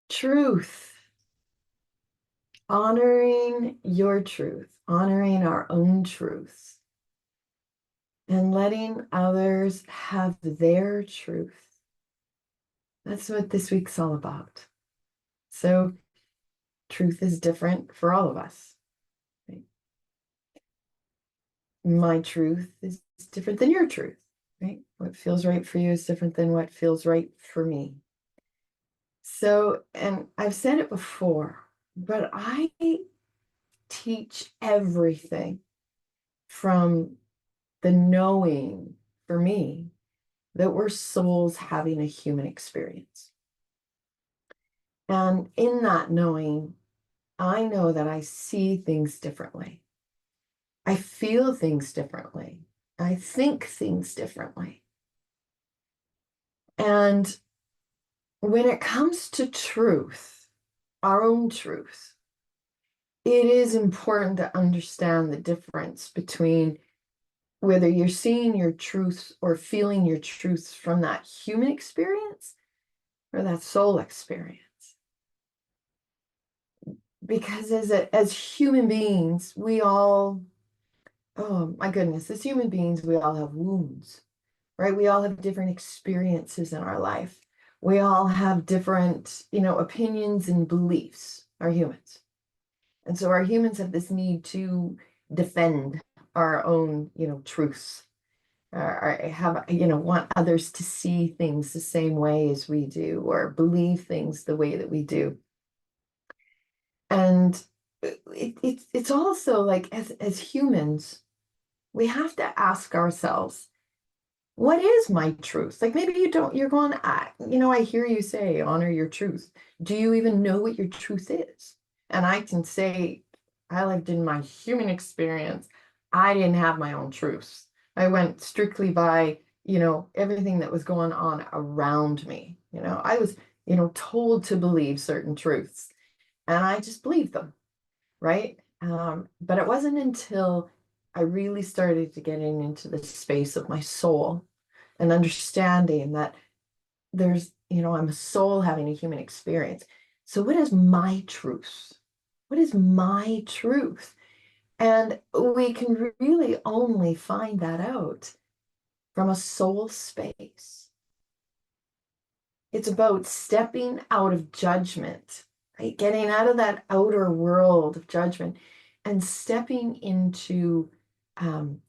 Truth, honoring your truth, honoring our own truth, and letting others have their truth. That's what this week's all about. So, truth is different for all of us. Right? My truth is different than your truth, right? What feels right for you is different than what feels right for me. So, and I've said it before, but I teach everything from the knowing for me that we're souls having a human experience. And in that knowing, I know that I see things differently. I feel things differently. I think things differently. And when it comes to truth, our own truth, it is important to understand the difference between whether you're seeing your truths or feeling your truths from that human experience or that soul experience. Because as human beings, we all, oh my goodness, as human beings, we all have wounds, right? We all have different experiences in our life. We all have different, opinions and beliefs, our humans. And so our humans have this need to defend our own, truths, or have, want others to see things the same way as we do, or believe things the way that we do. And it's also like as humans, we have to ask ourselves, what is my truth? Like maybe you're going, I hear you say, honor your truth. Do you even know what your truth is? And I can say, I lived in my human experience. I didn't have my own truths. I went strictly by, everything that was going on around me. I was, told to believe certain truths and I just believed them, right? But it wasn't until I really started to get into the space of my soul and understanding that I'm a soul having a human experience. So what is my truth? What is my truth? And we can really only find that out from a soul space. It's about stepping out of judgment, right? Getting out of that outer world of judgment and stepping into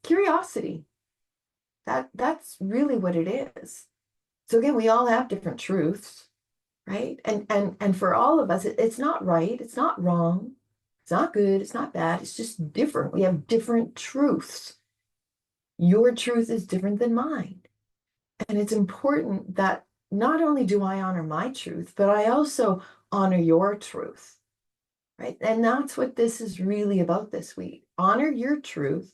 curiosity. That's really what it is. So again, we all have different truths, right? And for all of us, it's not right, it's not wrong, it's not good, it's not bad, it's just different. We have different truths. Your truth is different than mine. And it's important that not only do I honor my truth, but I also honor your truth, right? And that's what this is really about this week. Honor your truth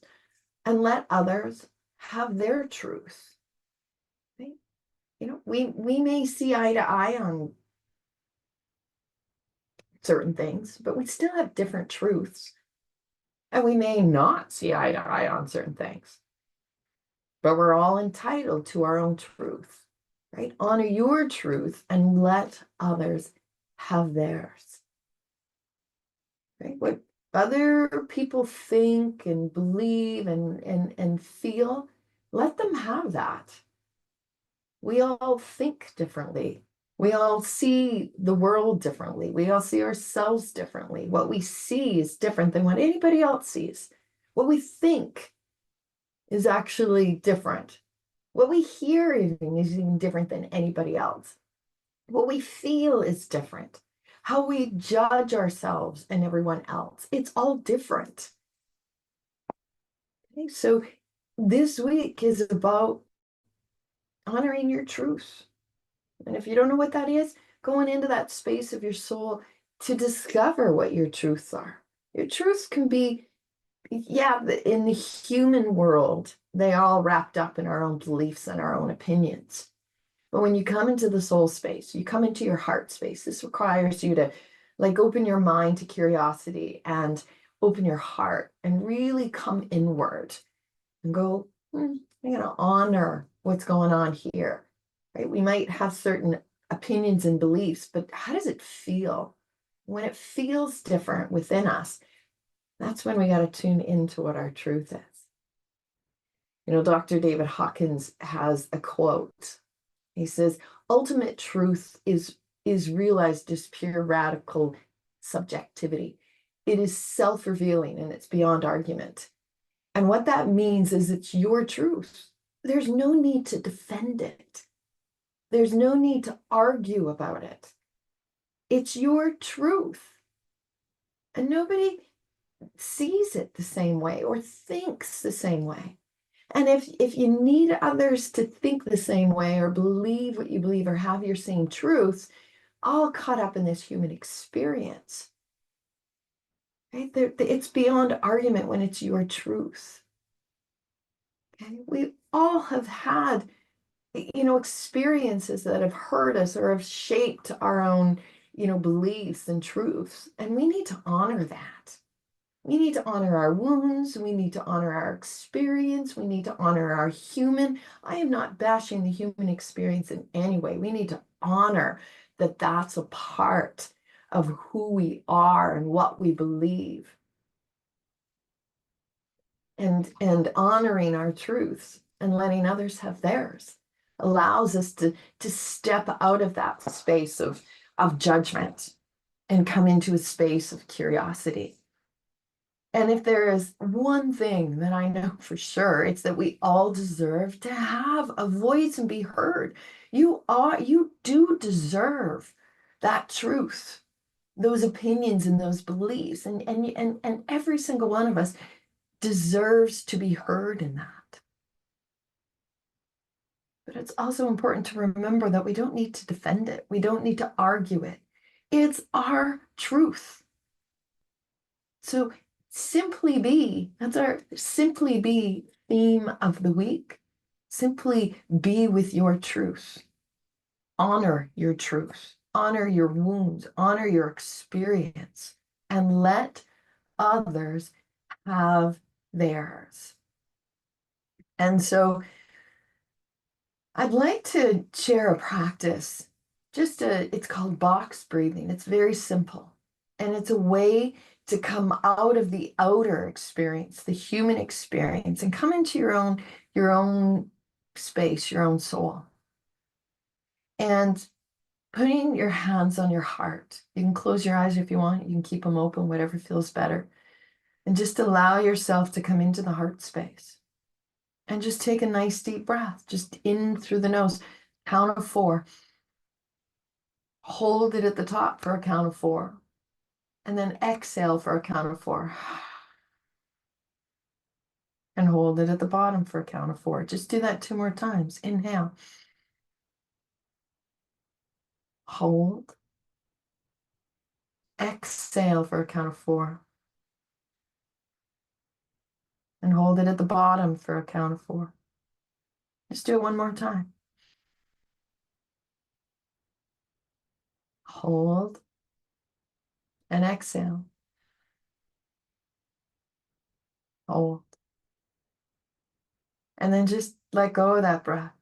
and let others have their truth. Right? We may see eye to eye on certain things, but we still have different truths. And we may not see eye to eye on certain things, but we're all entitled to our own truth, right? Honor your truth and let others have theirs, right? What other people think and believe and feel, let them have that. We all think differently. We all see the world differently. We all see ourselves differently. What we see is different than what anybody else sees. What we think is actually different. What we hear even is even different than anybody else. What we feel is different. How we judge ourselves and everyone else, it's all different. Okay, so this week is about honoring your truth. And if you don't know what that is, going into that space of your soul to discover what your truths are. Your truths can be, yeah, in the human world, they all wrapped up in our own beliefs and our own opinions. But when you come into the soul space, you come into your heart space. This requires you to like open your mind to curiosity and open your heart and really come inward and go, I'm going to honor what's going on here, right? We might have certain opinions and beliefs, but how does it feel? When it feels different within us, that's when we got to tune into what our truth is. Dr. David Hawkins has a quote. He says, ultimate truth is realized as pure radical subjectivity. It is self-revealing and it's beyond argument. And what that means is it's your truth. There's no need to defend it. There's no need to argue about it. It's your truth. And nobody sees it the same way or thinks the same way. And if you need others to think the same way or believe what you believe or have your same truths, all caught up in this human experience, right? It's beyond argument when it's your truth. Okay? We all have had, experiences that have hurt us or have shaped our own, beliefs and truths. And we need to honor that. We need to honor our wounds. We need to honor our experience. We need to honor our human. I am not bashing the human experience in any way. We need to honor that that's a part of who we are and what we believe. And honoring our truths and letting others have theirs allows us to step out of that space of judgment and come into a space of curiosity. And if there is one thing that I know for sure, it's that we all deserve to have a voice and be heard. You do deserve that truth, those opinions and those beliefs. And every single one of us deserves to be heard in that. But it's also important to remember that we don't need to defend it. We don't need to argue it. It's our truth. So simply be, that's our simply be theme of the week. Simply be with your truth. Honor your truth. Honor your wounds. Honor your experience. And let others have theirs. And so I'd like to share a practice. It's called box breathing. It's very simple. And it's a way to come out of the outer experience, the human experience, and come into your own space, your own soul. And putting your hands on your heart. You can close your eyes if you want. You can keep them open, whatever feels better. And just allow yourself to come into the heart space. And just take a nice deep breath, just in through the nose. Count of 4. Hold it at the top for a count of 4. And then exhale for a count of 4. And hold it at the bottom for a count of 4. Just do that 2 more times. Inhale. Hold. Exhale for a count of 4. And hold it at the bottom for a count of 4. Just do it 1 more time. Hold. And exhale. Hold. And then just let go of that breath.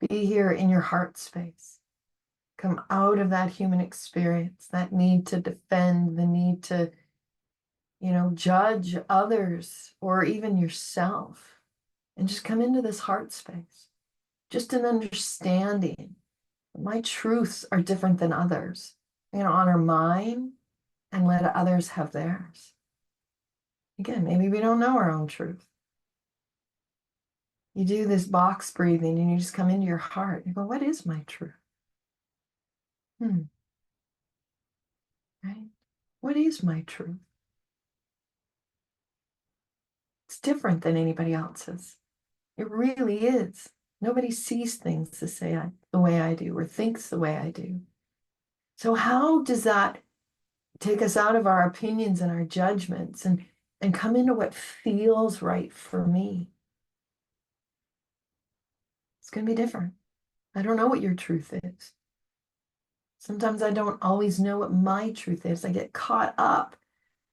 Be here in your heart space. Come out of that human experience, that need to defend, the need to, judge others or even yourself. And just come into this heart space. Just an understanding. My truths are different than others. I'm going to honor mine and let others have theirs. Again, maybe we don't know our own truth. You do this box breathing and you just come into your heart. You go, what is my truth? Right? What is my truth? It's different than anybody else's. It really is. Nobody sees things the way I do or thinks the way I do. So how does that take us out of our opinions and our judgments and come into what feels right for me? It's going to be different. I don't know what your truth is. Sometimes I don't always know what my truth is. I get caught up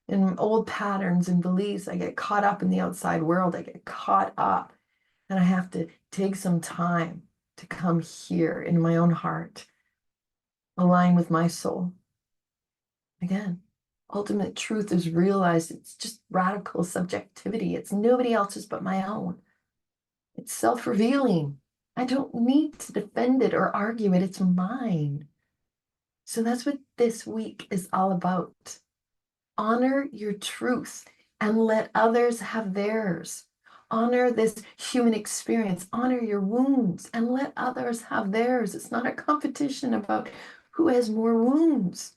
in old patterns and beliefs. I get caught up in the outside world. I get caught up, and I have to take some time to come here in my own heart align with my soul. Again, ultimate truth is realized. It's just radical subjectivity. It's nobody else's but my own. It's self-revealing. I don't need to defend it or argue it. It's mine. So that's what this week is all about. Honor your truth and let others have theirs. Honor this human experience. Honor your wounds and let others have theirs. It's not a competition about who has more wounds.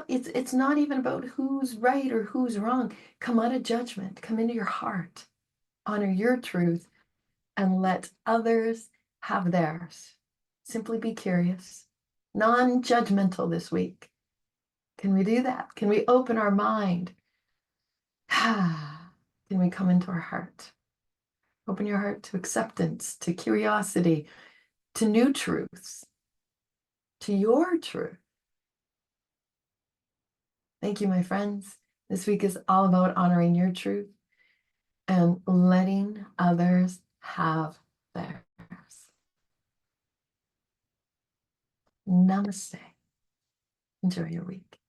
It's not even about who's right or who's wrong. Come out of judgment. Come into your heart. Honor your truth and let others have theirs. Simply be curious, non-judgmental this week. Can we do that? Can we open our mind? Can we come into our heart? Open your heart to acceptance, to curiosity, to new truths, to your truth. Thank you, my friends. This week is all about honoring your truth and letting others have theirs. Namaste. Enjoy your week.